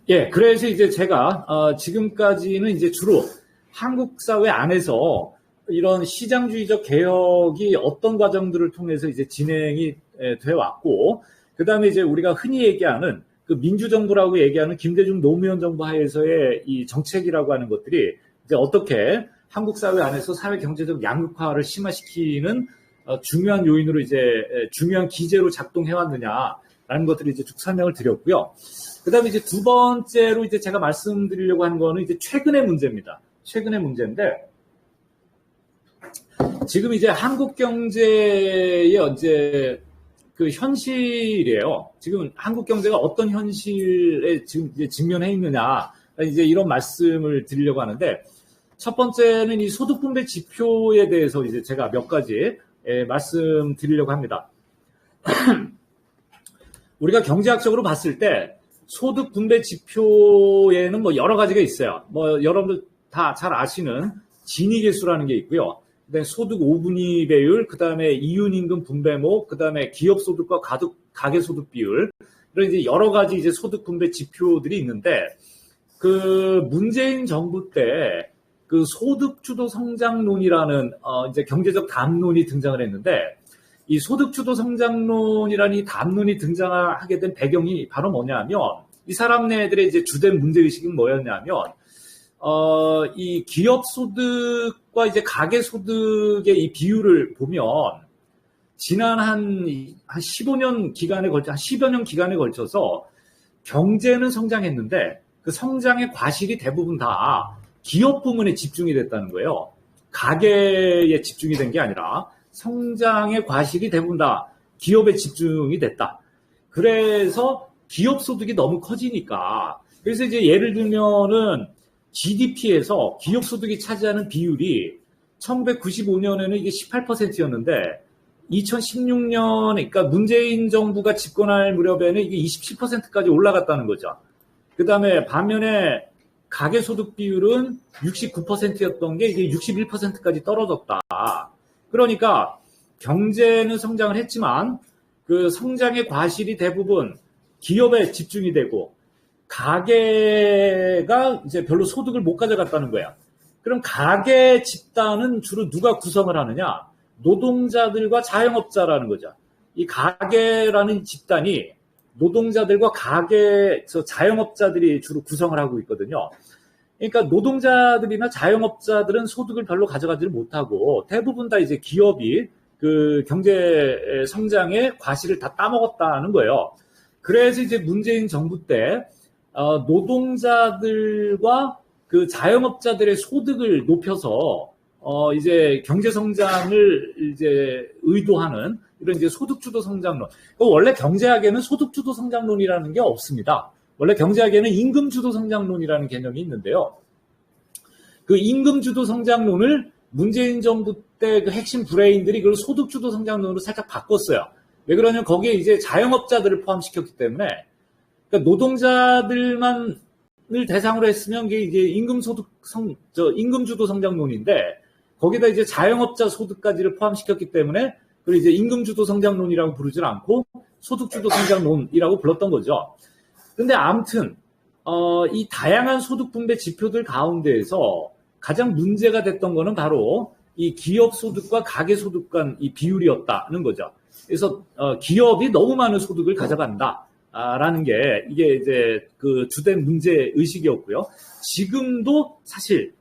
예, 그래서 이제 제가 지금까지는 이제 주로 한국 사회 안에서 이런 시장주의적 개혁이 어떤 과정들을 통해서 이제 진행이 돼 왔고, 그 다음에 이제 우리가 흔히 얘기하는 그 민주정부라고 얘기하는 김대중 노무현 정부 하에서의 이 정책이라고 하는 것들이 이제 어떻게 한국 사회 안에서 사회 경제적 양극화를 심화시키는 중요한 요인으로 이제 중요한 기제로 작동해 왔느냐라는 것들을 이제 쭉 설명을 드렸고요. 그 다음에 이제 두 번째로 이제 제가 말씀드리려고 하는 거는 이제 최근의 문제입니다. 최근의 문제인데, 지금 이제 한국 경제의 이제 그 현실이에요. 지금 한국 경제가 어떤 현실에 지금 이제 직면해 있느냐, 이제 이런 말씀을 드리려고 하는데, 첫 번째는 이 소득 분배 지표에 대해서 이제 제가 몇 가지 말씀드리려고 합니다. 우리가 경제학적으로 봤을 때 소득 분배 지표에는 뭐 여러 가지가 있어요. 뭐 여러분들 다 잘 아시는 지니계수라는 게 있고요. 그다음에 소득 5분위 배율, 그다음에 이윤임금 분배목, 그다음에 기업 소득과 가계 소득 비율, 이런 이제 여러 가지 이제 소득 분배 지표들이 있는데, 그 문재인 정부 때 그 소득 주도 성장론이라는 이제 경제적 담론이 등장을 했는데, 이 소득 주도 성장론이라는 이 담론이 등장하게 된 배경이 바로 뭐냐면, 이 사람네들의 이제 주된 문제의식은 뭐였냐면, 이 기업 소득과 이제 가계 소득의 이 비율을 보면, 지난 한 15년 기간에 걸쳐, 한 10여 년 기간에 걸쳐서 경제는 성장했는데, 그 성장의 과실이 대부분 다 기업 부문에 집중이 됐다는 거예요. 가계에 집중이 된 게 아니라, 성장의 과실이 대부분 다 기업에 집중이 됐다. 그래서 기업 소득이 너무 커지니까, 그래서 이제 예를 들면은 GDP에서 기업 소득이 차지하는 비율이 1995년에는 이게 18%였는데 2016년, 그러니까 문재인 정부가 집권할 무렵에는 이게 27%까지 올라갔다는 거죠. 그 다음에 반면에 가계 소득 비율은 69%였던 게 이게 61%까지 떨어졌다. 그러니까 경제는 성장을 했지만 그 성장의 과실이 대부분 기업에 집중이 되고 가계가 이제 별로 소득을 못 가져갔다는 거야. 그럼 가계 집단은 주로 누가 구성을 하느냐? 노동자들과 자영업자라는 거죠. 이 가계라는 집단이 노동자들과 가계에서 자영업자들이 주로 구성을 하고 있거든요. 그러니까 노동자들이나 자영업자들은 소득을 별로 가져가지를 못하고 대부분 다 이제 기업이 그 경제 성장의 과실을 다 따먹었다는 거예요. 그래서 이제 문재인 정부 때 노동자들과 그 자영업자들의 소득을 높여서 이제 경제 성장을 이제 의도하는 이런 이제 소득주도 성장론. 원래 경제학에는 소득주도 성장론이라는 게 없습니다. 원래 경제학에는 임금주도 성장론이라는 개념이 있는데요. 그 임금주도 성장론을 문재인 정부 때 그 핵심 브레인들이 그걸 소득주도 성장론으로 살짝 바꿨어요. 왜 그러냐면 거기에 이제 자영업자들을 포함시켰기 때문에, 그러니까 노동자들만을 대상으로 했으면 이게 임금주도 성장론인데 거기다 이제 자영업자 소득까지를 포함시켰기 때문에 그걸 이제 임금주도 성장론이라고 부르질 않고 소득주도 성장론이라고 불렀던 거죠. 근데 아무튼 이 다양한 소득 분배 지표들 가운데에서 가장 문제가 됐던 거는 바로 이 기업 소득과 가계 소득 간 이 비율이었다는 거죠. 그래서 기업이 너무 많은 소득을 가져간다라는 게 이게 이제 그 주된 문제 의식이었고요. 지금도 사실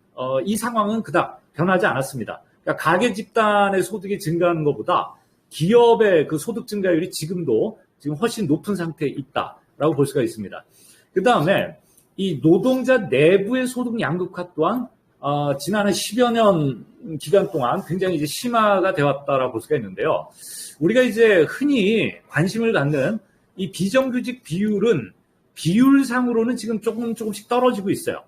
이 상황은 그닥 변하지 않았습니다. 그러니까 가계 집단의 소득이 증가하는 것보다 기업의 그 소득 증가율이 지금 훨씬 높은 상태에 있다라고 볼 수가 있습니다. 그 다음에 이 노동자 내부의 소득 양극화 또한 지난 10여 년 기간 동안 굉장히 이제 심화가 되었다라고 볼 수가 있는데요. 우리가 이제 흔히 관심을 갖는 이 비정규직 비율은 비율상으로는 지금 조금씩 떨어지고 있어요.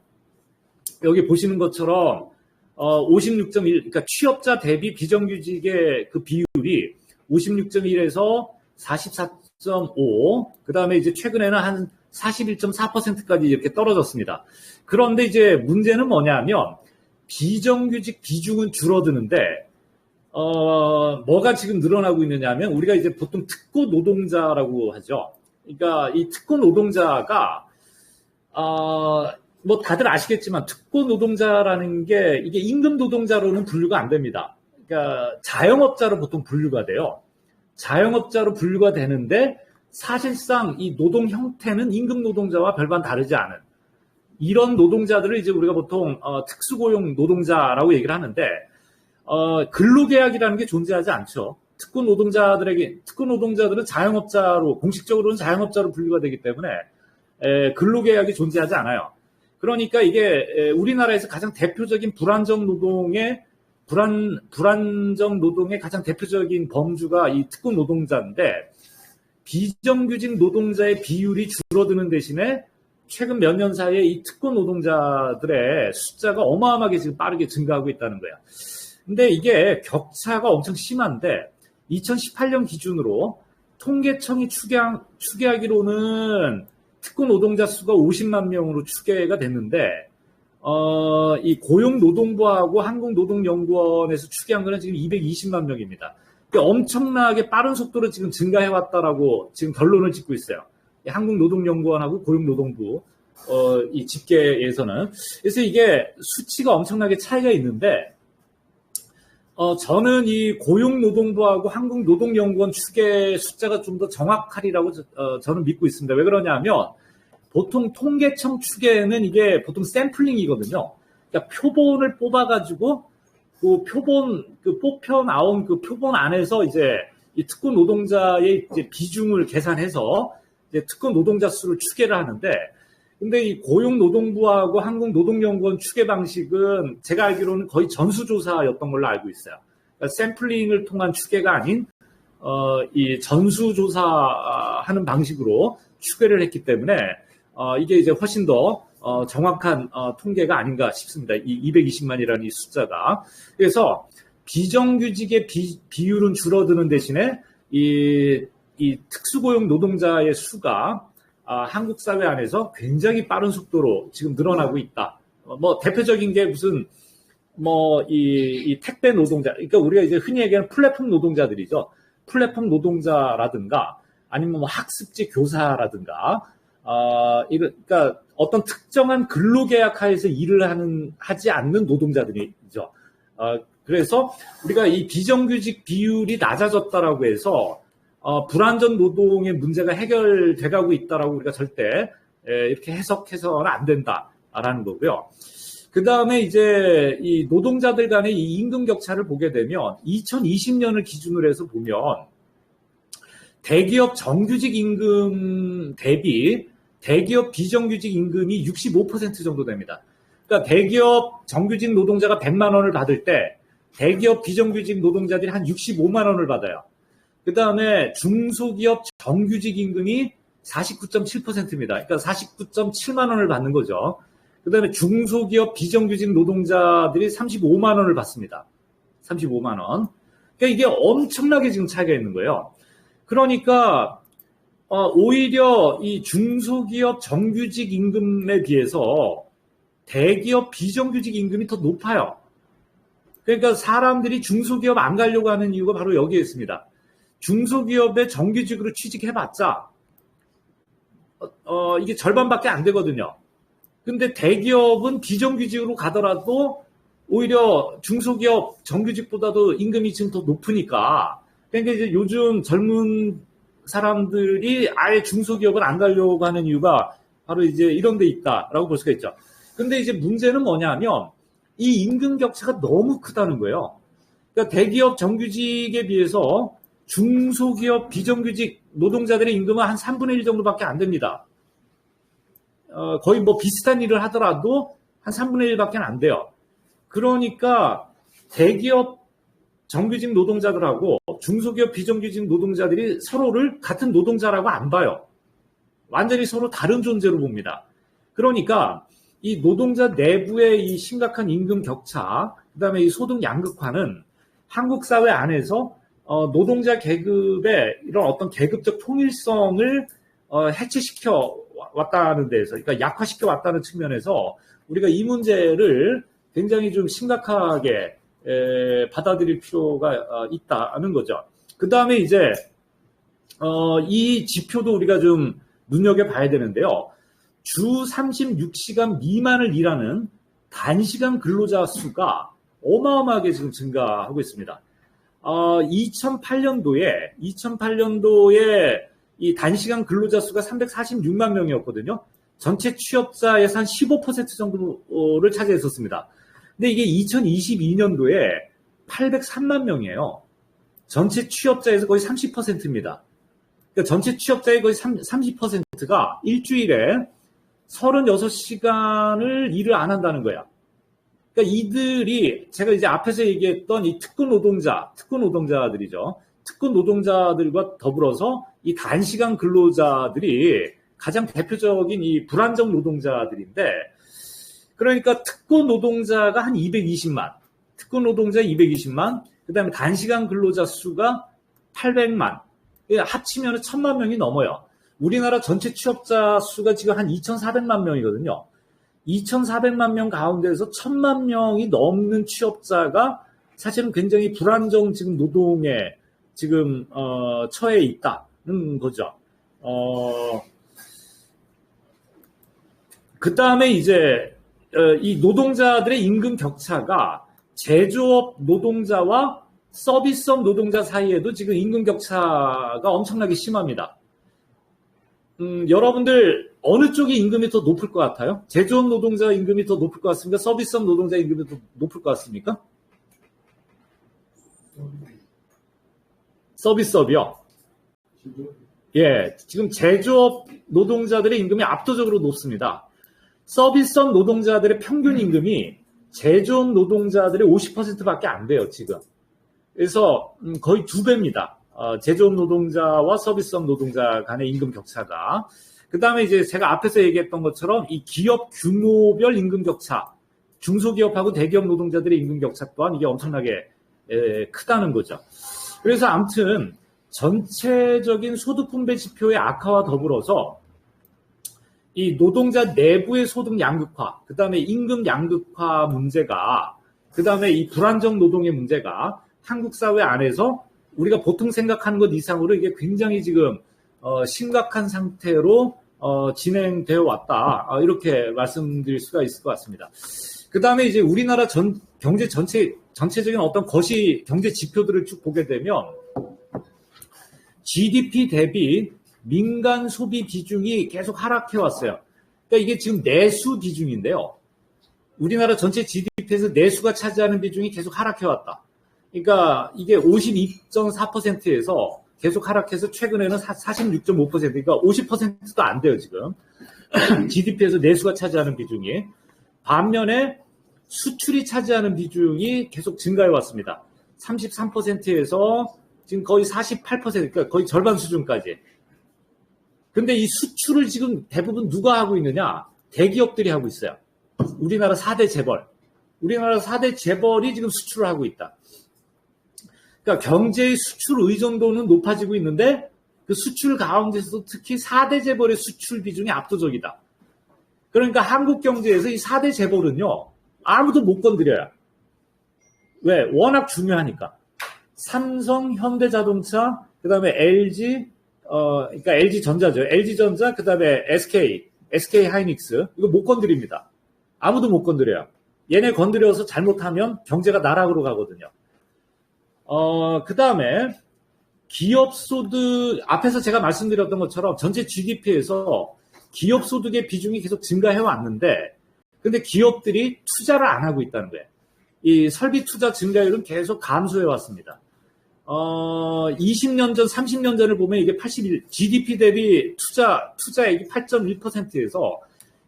여기 보시는 것처럼 56.1, 그러니까 취업자 대비 비정규직의 그 비율이 56.1에서 44.5, 그 다음에 이제 최근에는 한 41.4%까지 이렇게 떨어졌습니다. 그런데 이제 문제는 뭐냐면 비정규직 비중은 줄어드는데 뭐가 지금 늘어나고 있느냐면 우리가 이제 보통 특고 노동자라고 하죠. 그러니까 이 특고 노동자가 뭐 다들 아시겠지만 특고 노동자라는 게 이게 임금 노동자로는 분류가 안 됩니다. 그러니까 자영업자로 보통 분류가 돼요. 자영업자로 분류가 되는데 사실상 이 노동 형태는 임금 노동자와 별반 다르지 않은 이런 노동자들을 이제 우리가 보통 특수고용 노동자라고 얘기를 하는데 근로계약이라는 게 존재하지 않죠. 특고 노동자들은 자영업자로 공식적으로는 자영업자로 분류가 되기 때문에 근로계약이 존재하지 않아요. 그러니까 이게 우리나라에서 가장 대표적인 불안정 노동의 가장 대표적인 범주가 이 특고 노동자인데 비정규직 노동자의 비율이 줄어드는 대신에 최근 몇 년 사이에 이 특고 노동자들의 숫자가 어마어마하게 지금 빠르게 증가하고 있다는 거야. 근데 이게 격차가 엄청 심한데 2018년 기준으로 통계청이 추계하기로는 특고 노동자 수가 50만 명으로 추계가 됐는데 이 고용노동부하고 한국노동연구원에서 추계한 거는 지금 220만 명입니다. 그러니까 엄청나게 빠른 속도로 지금 증가해왔다라고 지금 결론을 짓고 있어요. 한국노동연구원하고 고용노동부 이 집계에서는. 그래서 이게 수치가 엄청나게 차이가 있는데 저는 이 고용노동부하고 한국노동연구원 추계 숫자가 좀 더 정확하리라고 저는 믿고 있습니다. 왜 그러냐면 보통 통계청 추계는 이게 보통 샘플링이거든요. 그러니까 표본을 뽑아가지고 그 뽑혀 나온 그 표본 안에서 이제 이 특고 노동자의 이제 비중을 계산해서 이제 특고 노동자 수를 추계를 하는데, 근데 이 고용노동부하고 한국노동연구원 추계 방식은 제가 알기로는 거의 전수조사였던 걸로 알고 있어요. 그러니까 샘플링을 통한 추계가 아닌 이 전수조사하는 방식으로 추계를 했기 때문에 이게 이제 훨씬 더 정확한 통계가 아닌가 싶습니다. 이 220만이라는 이 숫자가. 그래서 비정규직의 비율은 줄어드는 대신에 이 특수고용 노동자의 수가 한국 사회 안에서 굉장히 빠른 속도로 지금 늘어나고 있다. 뭐 대표적인 게 무슨 이 택배 노동자, 그러니까 우리가 이제 흔히 얘기하는 플랫폼 노동자들이죠. 플랫폼 노동자라든가 아니면 뭐 학습지 교사라든가 그러니까 어떤 특정한 근로계약 하에서 일을 하지 않는 노동자들이죠. 그래서 우리가 이 비정규직 비율이 낮아졌다라고 해서 불안전 노동의 문제가 해결돼 가고 있다라고 우리가 절대 이렇게 해석해서는 안 된다라는 거고요. 그 다음에 이제 이 노동자들 간의 이 임금 격차를 보게 되면 2020년을 기준으로 해서 보면 대기업 정규직 임금 대비 대기업 비정규직 임금이 65% 정도 됩니다. 그러니까 대기업 정규직 노동자가 100만 원을 받을 때 대기업 비정규직 노동자들이 한 65만 원을 받아요. 그 다음에 중소기업 정규직 임금이 49.7%입니다. 그러니까 49.7만 원을 받는 거죠. 그 다음에 중소기업 비정규직 노동자들이 35만 원을 받습니다. 35만 원. 그러니까 이게 엄청나게 지금 차이가 있는 거예요. 그러니까 오히려 이 중소기업 정규직 임금에 비해서 대기업 비정규직 임금이 더 높아요. 그러니까 사람들이 중소기업 안 가려고 하는 이유가 바로 여기에 있습니다. 중소기업에 정규직으로 취직해봤자 이게 절반밖에 안 되거든요. 근데 대기업은 비정규직으로 가더라도 오히려 중소기업 정규직보다도 임금이 지금 더 높으니까, 그러니까 이제 요즘 젊은 사람들이 아예 중소기업을 안 가려고 하는 이유가 바로 이제 이런 데 있다라고 볼 수가 있죠. 근데 이제 문제는 뭐냐면 이 임금 격차가 너무 크다는 거예요. 그러니까 대기업 정규직에 비해서 중소기업 비정규직 노동자들의 임금은 한 3분의 1 정도밖에 안 됩니다. 거의 뭐 비슷한 일을 하더라도 한 3분의 1밖에 안 돼요. 그러니까 대기업 정규직 노동자들하고 중소기업 비정규직 노동자들이 서로를 같은 노동자라고 안 봐요. 완전히 서로 다른 존재로 봅니다. 그러니까 이 노동자 내부의 이 심각한 임금 격차, 그다음에 이 소득 양극화는 한국 사회 안에서 노동자 계급의 이런 어떤 계급적 통일성을 해체시켜 왔다는 데에서, 그러니까 약화시켜 왔다는 측면에서 우리가 이 문제를 굉장히 좀 심각하게 받아들일 필요가 있다는 거죠. 그 다음에 이제 이 지표도 우리가 좀 눈여겨봐야 되는데요. 주 36시간 미만을 일하는 단시간 근로자 수가 어마어마하게 지금 증가하고 있습니다. 2008년도에 이 단시간 근로자 수가 346만 명이었거든요. 전체 취업자의 한 15% 정도를 차지했었습니다. 근데 이게 2022년도에 803만 명이에요. 전체 취업자에서 거의 30%입니다. 그러니까 전체 취업자의 거의 30%가 일주일에 36시간을 일을 안 한다는 거야. 그러니까 이들이 제가 이제 앞에서 얘기했던 이 특권 노동자들이죠. 특권 노동자들과 더불어서 이 단시간 근로자들이 가장 대표적인 이 불안정 노동자들인데, 그러니까 특권 노동자가 한 220만, 그 다음에 단시간 근로자 수가 800만, 합치면 1000만 명이 넘어요. 우리나라 전체 취업자 수가 지금 한 2400만 명이거든요. 2400만 명 가운데서 1000만 명이 넘는 취업자가 사실은 굉장히 불안정 지금 노동에 지금 처해 있다는 거죠. 그 다음에 이제 이 노동자들의 임금 격차가 제조업 노동자와 서비스업 노동자 사이에도 지금 임금 격차가 엄청나게 심합니다. 여러분들 어느 쪽이 임금이 더 높을 것 같아요? 제조업 노동자 임금이 더 높을 것 같습니까? 서비스업 노동자 임금이 더 높을 것 같습니까? 서비스업이요. 예, 지금 제조업 노동자들의 임금이 압도적으로 높습니다. 서비스업 노동자들의 평균 임금이 제조업 노동자들의 50%밖에 안 돼요, 지금. 그래서 거의 2배입니다. 제조업 노동자와 서비스업 노동자 간의 임금 격차가. 그 다음에 이제 제가 앞에서 얘기했던 것처럼 이 기업 규모별 임금 격차, 중소기업하고 대기업 노동자들의 임금 격차 또한 이게 엄청나게 크다는 거죠. 그래서 아무튼 전체적인 소득 분배 지표의 악화와 더불어서 이 노동자 내부의 소득 양극화, 그 다음에 임금 양극화 문제가, 그 다음에 이 불안정 노동의 문제가 한국 사회 안에서 우리가 보통 생각하는 것 이상으로 이게 굉장히 지금 심각한 상태로 진행되어 왔다, 이렇게 말씀드릴 수가 있을 것 같습니다. 그 다음에 이제 우리나라 경제 전체적인 어떤 경제 지표들을 쭉 보게 되면 GDP 대비 민간 소비 비중이 계속 하락해 왔어요. 그러니까 이게 지금 내수 비중인데요. 우리나라 전체 GDP에서 내수가 차지하는 비중이 계속 하락해 왔다. 그러니까 이게 52.4%에서 계속 하락해서 최근에는 46.5%, 그러니까 50%도 안 돼요, 지금. GDP에서 내수가 차지하는 비중이. 반면에 수출이 차지하는 비중이 계속 증가해 왔습니다. 33%에서 지금 거의 48%, 그러니까 거의 절반 수준까지. 근데 이 수출을 지금 대부분 누가 하고 있느냐? 대기업들이 하고 있어요. 우리나라 4대 재벌이 지금 수출을 하고 있다. 그러니까 경제의 수출 의존도는 높아지고 있는데 그 수출 가운데서도 특히 4대 재벌의 수출 비중이 압도적이다. 그러니까 한국 경제에서 이 4대 재벌은요, 아무도 못 건드려요. 왜? 워낙 중요하니까. 삼성, 현대자동차, 그 다음에 LG, 그러니까 LG전자죠. LG전자, 그 다음에 SK 하이닉스. 이거 못 건드립니다. 아무도 못 건드려요. 얘네 건드려서 잘못하면 경제가 나락으로 가거든요. 그 다음에 기업 소득, 앞에서 제가 말씀드렸던 것처럼 전체 GDP에서 기업 소득의 비중이 계속 증가해 왔는데, 근데 기업들이 투자를 안 하고 있다는 거예요. 이 설비 투자 증가율은 계속 감소해 왔습니다. 20년 전, 30년 전을 보면 이게 GDP 대비 투자액이 8.1%에서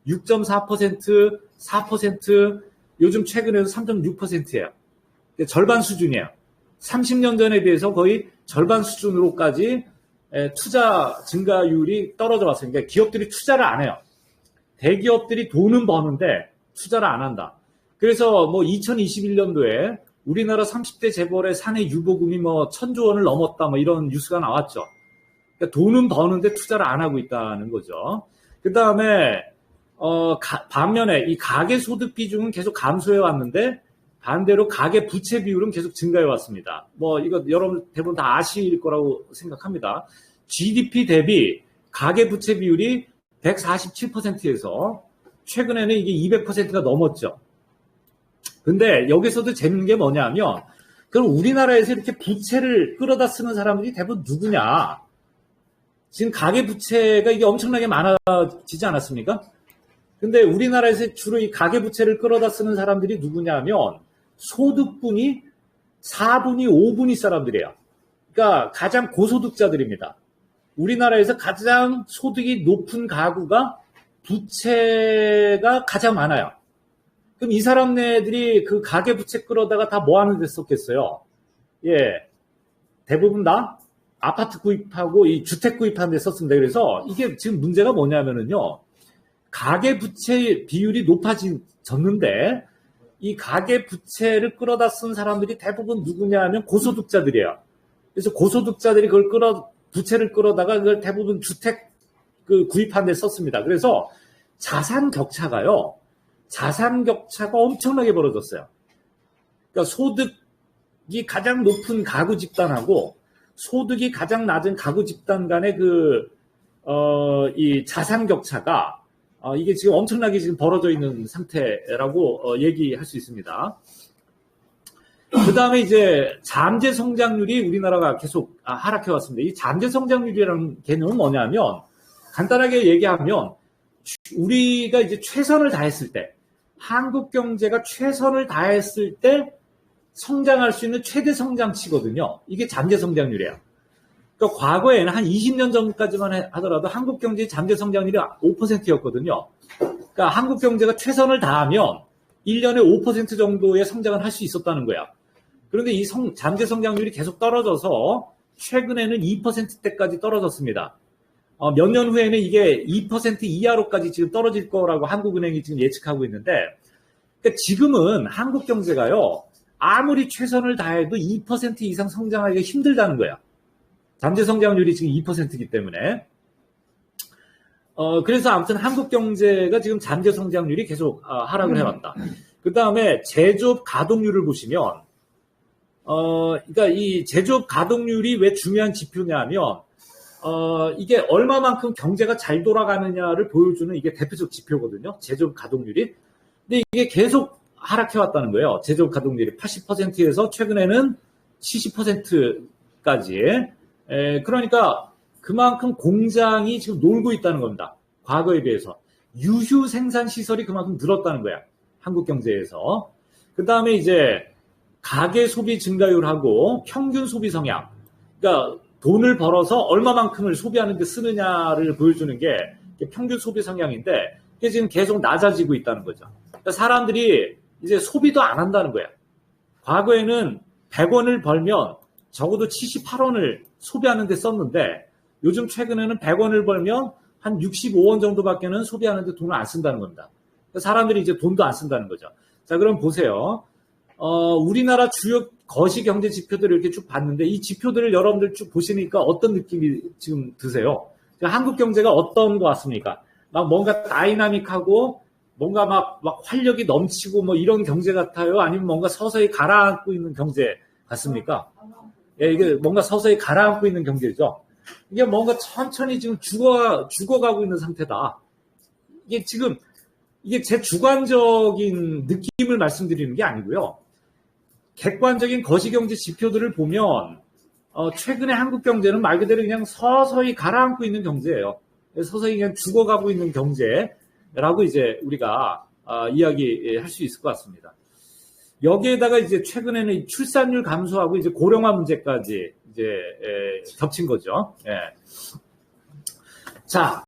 6.4%, 4%, 요즘 최근에도 3.6%예요. 절반 수준이에요. 30년 전에 비해서 거의 절반 수준으로까지 투자 증가율이 떨어져 왔어요. 그러니까 기업들이 투자를 안 해요. 대기업들이 돈은 버는데 투자를 안 한다. 그래서 뭐 2021년도에 우리나라 30대 재벌의 사내 유보금이 뭐 1000조 원을 넘었다, 뭐 이런 뉴스가 나왔죠. 그러니까 돈은 버는데 투자를 안 하고 있다는 거죠. 그 다음에 반면에 이 가계 소득 비중은 계속 감소해 왔는데 반대로 가계 부채 비율은 계속 증가해 왔습니다. 뭐 이거 여러분 대부분 다 아실 거라고 생각합니다. GDP 대비 가계 부채 비율이 147%에서 최근에는 이게 200%가 넘었죠. 근데 여기서도 재밌는 게 뭐냐면, 그럼 우리나라에서 이렇게 부채를 끌어다 쓰는 사람들이 대부분 누구냐? 지금 가계부채가 이게 엄청나게 많아지지 않았습니까? 근데 우리나라에서 주로 이 가계부채를 끌어다 쓰는 사람들이 누구냐면, 소득분이 4분위, 5분위 사람들이에요. 그러니까 가장 고소득자들입니다. 우리나라에서 가장 소득이 높은 가구가 부채가 가장 많아요. 그럼 이 사람네들이 그 가계부채 끌어다가 다 뭐 하는 데 썼겠어요? 예. 대부분 다 아파트 구입하고 이 주택 구입하는 데 썼습니다. 그래서 이게 지금 문제가 뭐냐면은요. 가계부채 비율이 높아졌는데 이 가계부채를 끌어다 쓴 사람들이 대부분 누구냐 하면 고소득자들이에요. 그래서 고소득자들이 부채를 끌어다가 그걸 대부분 주택 구입하는 데 썼습니다. 그래서 자산 격차가 엄청나게 벌어졌어요. 그러니까 소득이 가장 높은 가구 집단하고 소득이 가장 낮은 가구 집단 간의 이 자산 격차가 이게 지금 엄청나게 지금 벌어져 있는 상태라고 얘기할 수 있습니다. 그 다음에 이제 잠재 성장률이 우리나라가 계속 하락해 왔습니다. 이 잠재 성장률이라는 개념은 뭐냐면 간단하게 얘기하면 우리가 이제 최선을 다했을 때 한국 경제가 최선을 다했을 때 성장할 수 있는 최대 성장치거든요. 이게 잠재 성장률이에요. 그러니까 과거에는 한 20년 전까지만 하더라도 한국 경제의 잠재 성장률이 5%였거든요. 그러니까 한국 경제가 최선을 다하면 1년에 5% 정도의 성장을 할 수 있었다는 거야. 그런데 이 잠재 성장률이 계속 떨어져서 최근에는 2%대까지 떨어졌습니다. 몇 년 후에는 이게 2% 이하로까지 지금 떨어질 거라고 한국은행이 지금 예측하고 있는데, 그러니까 지금은 한국 경제가요, 아무리 최선을 다해도 2% 이상 성장하기가 힘들다는 거야. 잠재 성장률이 지금 2%이기 때문에. 그래서 아무튼 한국 경제가 지금 잠재 성장률이 계속 하락을 해왔다. 그 다음에 제조업 가동률을 보시면, 그러니까 이 제조업 가동률이 왜 중요한 지표냐면, 이게 얼마만큼 경제가 잘 돌아가느냐를 보여주는 이게 대표적 지표거든요. 제조업 가동률이. 근데 이게 계속 하락해왔다는 거예요. 제조업 가동률이 80%에서 최근에는 70%까지. 그러니까 그만큼 공장이 지금 놀고 있다는 겁니다. 과거에 비해서. 유휴 생산 시설이 그만큼 늘었다는 거야. 한국 경제에서. 그 다음에 이제 가계 소비 증가율하고 평균 소비 성향. 그러니까 돈을 벌어서 얼마만큼을 소비하는 데 쓰느냐를 보여주는 게 평균 소비 성향인데 이게 지금 계속 낮아지고 있다는 거죠. 그러니까 사람들이 이제 소비도 안 한다는 거야. 과거에는 100원을 벌면 적어도 78원을 소비하는 데 썼는데 요즘 최근에는 100원을 벌면 한 65원 정도밖에는 소비하는 데 돈을 안 쓴다는 겁니다. 그러니까 사람들이 이제 돈도 안 쓴다는 거죠. 자, 그럼 보세요. 우리나라 주요 거시 경제 지표들을 이렇게 쭉 봤는데 이 지표들을 여러분들 쭉 보시니까 어떤 느낌이 지금 드세요? 그러니까 한국 경제가 어떤 것 같습니까? 막 뭔가 다이나믹하고 뭔가 막 활력이 넘치고 뭐 이런 경제 같아요? 아니면 뭔가 서서히 가라앉고 있는 경제 같습니까? 예, 이게 뭔가 서서히 가라앉고 있는 경제죠. 이게 뭔가 천천히 지금 죽어가고 있는 상태다. 이게 제 주관적인 느낌을 말씀드리는 게 아니고요. 객관적인 거시경제 지표들을 보면 최근에 한국 경제는 말 그대로 그냥 서서히 가라앉고 있는 경제예요. 서서히 그냥 죽어가고 있는 경제라고 이제 우리가 이야기할 수 있을 것 같습니다. 여기에다가 이제 최근에는 출산율 감소하고 이제 고령화 문제까지 이제 겹친 거죠. 예. 자.